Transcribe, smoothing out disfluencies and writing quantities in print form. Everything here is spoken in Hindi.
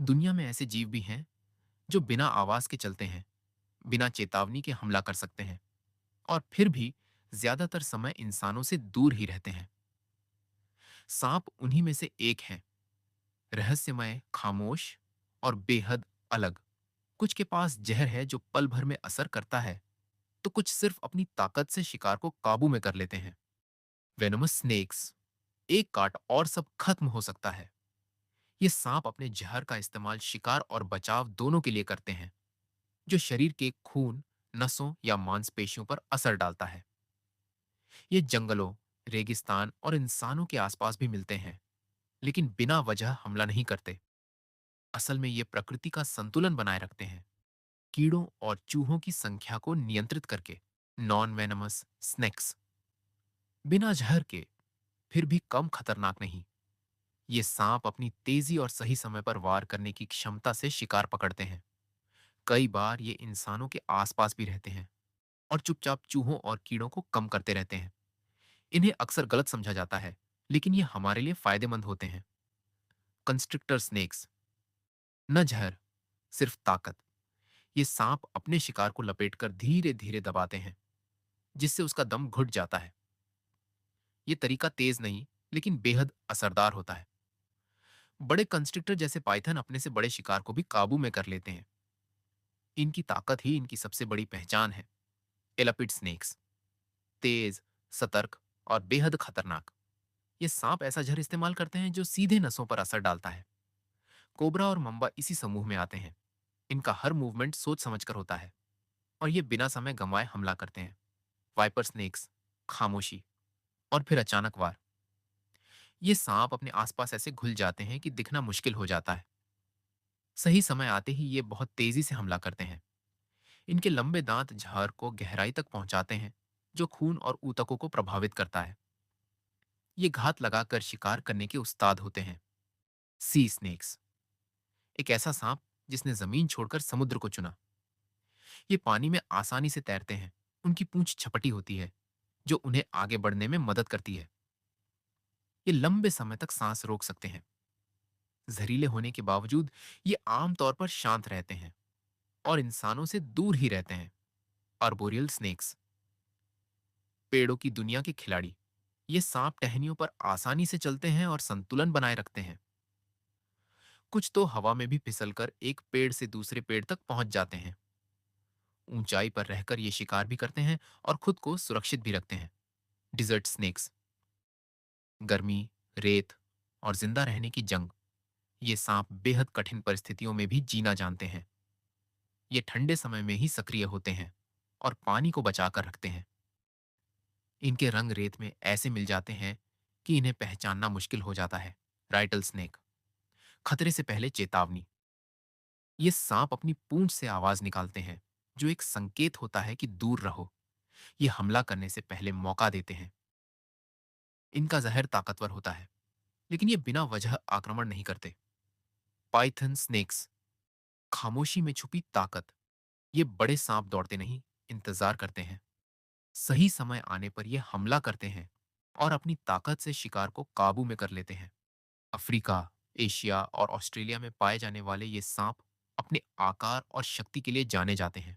दुनिया में ऐसे जीव भी हैं जो बिना आवाज के चलते हैं, बिना चेतावनी के हमला कर सकते हैं और फिर भी ज्यादातर समय इंसानों से दूर ही रहते हैं। सांप उन्हीं में से एक है, रहस्यमय, खामोश और बेहद अलग। कुछ के पास जहर है जो पल भर में असर करता है, तो कुछ सिर्फ अपनी ताकत से शिकार को काबू में कर लेते हैं। वेनोमस स्नेक्स, एक काट और सब खत्म हो सकता है। ये सांप अपने जहर का इस्तेमाल शिकार और बचाव दोनों के लिए करते हैं, जो शरीर के खून, नसों या मांसपेशियों पर असर डालता है। ये जंगलों, रेगिस्तान और इंसानों के आसपास भी मिलते हैं, लेकिन बिना वजह हमला नहीं करते। असल में ये प्रकृति का संतुलन बनाए रखते हैं, कीड़ों और चूहों की संख्या को नियंत्रित करके। नॉन वेनमस स्नेक्स बिना जहर के, फिर भी कम खतरनाक नहीं। ये सांप अपनी तेजी और सही समय पर वार करने की क्षमता से शिकार पकड़ते हैं। कई बार ये इंसानों के आसपास भी रहते हैं और चुपचाप चूहों और कीड़ों को कम करते रहते हैं। इन्हें अक्सर गलत समझा जाता है, लेकिन ये हमारे लिए फायदेमंद होते हैं। कंस्ट्रिक्टर स्नेक्स, न जहर, सिर्फ ताकत। ये सांप अपने शिकार को लपेटकर धीरे धीरे दबाते हैं, जिससे उसका दम घुट जाता है। ये तरीका तेज नहीं, लेकिन बेहद असरदार होता है। बड़े कंस्ट्रिक्टर जैसे पाइथन अपने से बड़े शिकार को भी काबू में कर लेते हैं। इनकी ताकत ही इनकी सबसे बड़ी पहचान है। एलापिड स्नेक्स, तेज, सतर्क और बेहद खतरनाक। ये सांप ऐसा जहर इस्तेमाल करते हैं जो सीधे नसों पर असर डालता है। कोबरा और मंबा इसी समूह में आते हैं। इनका हर मूवमेंट सोच समझकर होता है और ये बिना समय गंवाए हमला करते हैं। वाइपर स्नेक्स, खामोशी और फिर अचानक वार। ये सांप अपने आसपास ऐसे घुल जाते हैं कि दिखना मुश्किल हो जाता है। सही समय आते ही ये बहुत तेजी से हमला करते हैं। इनके लंबे दांत जहर को गहराई तक पहुंचाते हैं, जो खून और ऊतकों को प्रभावित करता है। ये घात लगाकर शिकार करने के उस्ताद होते हैं। सी स्नेक्स, एक ऐसा सांप जिसने जमीन छोड़कर समुद्र को चुना। ये पानी में आसानी से तैरते हैं। उनकी पूंछ छपटी होती है, जो उन्हें आगे बढ़ने में मदद करती है। ये लंबे समय तक सांस रोक सकते हैं। जहरीले होने के बावजूद ये आमतौर पर शांत रहते हैं और इंसानों से दूर ही रहते हैं। आर्बोरियल स्नेक्स, पेड़ों की दुनिया के खिलाड़ी। ये सांप टहनियों पर आसानी से चलते हैं और संतुलन बनाए रखते हैं। कुछ तो हवा में भी फिसलकर एक पेड़ से दूसरे पेड़ तक पहुंच जाते हैं। ऊंचाई पर रहकर ये शिकार भी करते हैं और खुद को सुरक्षित भी रखते हैं। डिजर्ट स्नेक्स, गर्मी, रेत और जिंदा रहने की जंग। ये सांप बेहद कठिन परिस्थितियों में भी जीना जानते हैं। ये ठंडे समय में ही सक्रिय होते हैं और पानी को बचाकर रखते हैं। इनके रंग रेत में ऐसे मिल जाते हैं कि इन्हें पहचानना मुश्किल हो जाता है। राइटल स्नेक, खतरे से पहले चेतावनी। ये सांप अपनी पूंछ से आवाज निकालते हैं, जो एक संकेत होता है कि दूर रहो। ये हमला करने से पहले मौका देते हैं। इनका जहर ताकतवर होता है, लेकिन ये बिना वजह आक्रमण नहीं करते। पाइथन स्नेक्स, खामोशी में छुपी ताकत। ये बड़े सांप दौड़ते नहीं, इंतजार करते हैं। सही समय आने पर ये हमला करते हैं और अपनी ताकत से शिकार को काबू में कर लेते हैं। अफ्रीका, एशिया और ऑस्ट्रेलिया में पाए जाने वाले ये सांप अपने आकार और शक्ति के लिए जाने जाते हैं।